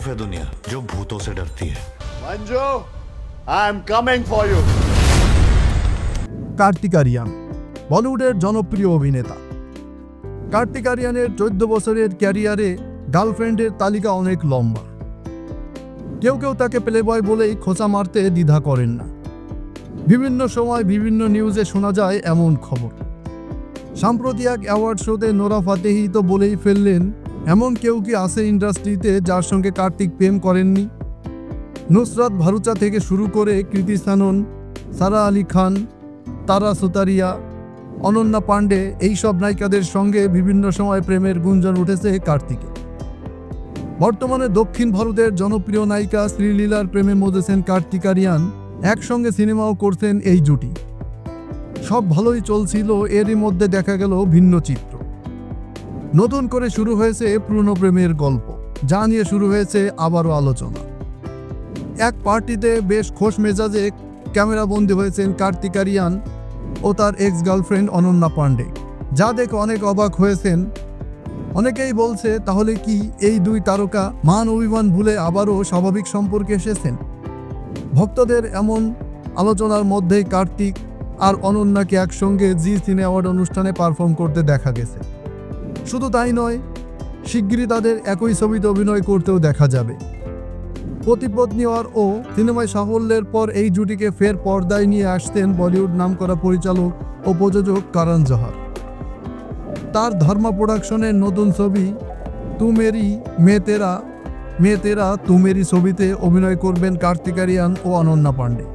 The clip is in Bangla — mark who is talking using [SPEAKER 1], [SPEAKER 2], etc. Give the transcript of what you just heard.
[SPEAKER 1] बेवकूफ है दुनिया जो भूतों से डरती है।
[SPEAKER 2] Manju, I am coming for you.
[SPEAKER 3] Kartik Aaryan বলিউডের জনপ্রিয় অভিনেতা। কার্তিক আরিয়ানের 14 বছরের ক্যারিয়ারে গার্লফ্রেন্ডের তালিকা অনেক লম্বা। কেউ কেউ তাকে প্লেবয় বলেই খোঁচা মারতে দ্বিধা করেন না। বিভিন্ন সময় বিভিন্ন নিউজে শোনা যায় এমন খবর। সাম্প্রতি এক অ্যাওয়ার্ড শোতে নোরা ফাতেহি তো বলেই ফেললেন, এমন কেউ কি আছে ইন্ডাস্ট্রিতে যার সঙ্গে কার্তিক প্রেম করেননি? নুসরাত ভারুচা থেকে শুরু করে কৃতি সানন, সারা আলী খান, তারা সুতারিয়া, অনন্যা পাণ্ডে এইসব নায়িকাদের সঙ্গে বিভিন্ন সময় প্রেমের গুঞ্জন উঠেছে কার্তিকে। বর্তমানে দক্ষিণ ভারতের জনপ্রিয় নায়িকা শ্রীলীলার প্রেমে মজেছেন কার্তিক আরিয়ান। একসঙ্গে সিনেমাও করছেন এই জুটি। সব ভালোই চলছিল, এরই মধ্যে দেখা গেল ভিন্ন চিত্র। নতুন করে শুরু হয়েছে পুরনো প্রেমের গল্প, যা নিয়ে শুরু হয়েছে আবারও আলোচনা। এক পার্টিতে বেশ খোশ মেজাজে ক্যামেরাবন্দি হয়েছেন কার্তিক আরিয়ান ও তার এক্স গার্লফ্রেন্ড অনন্যা পাণ্ডে, যা দেখে অনেক অবাক হয়েছেন। অনেকেই বলছে, তাহলে কি এই দুই তারকা মান অভিমান ভুলে আবারও স্বাভাবিক সম্পর্কে এসেছেন? ভক্তদের এমন আলোচনার মধ্যেই কার্তিক আর অনন্যাকে একসঙ্গে জি সিনে অ্যাওয়ার্ড অনুষ্ঠানে পারফর্ম করতে দেখা গেছে। শুধু তাই নয়, শিগগিরই তাদের একই ছবিতে অভিনয় করতেও দেখা যাবে। পতিপত্নী ও সিনেমায় সাফল্যের পর এই জুটিকে ফের পর্দায় নিয়ে আসতেন বলিউড নামকরা পরিচালক ও প্রযোজক করণ জোহর। তার ধর্মা প্রোডাকশনের নতুন ছবি তু মেরি মে তেরা তু মেরি ছবিতে অভিনয় করবেন কার্তিক আরিয়ান ও অনন্যা পাণ্ডে।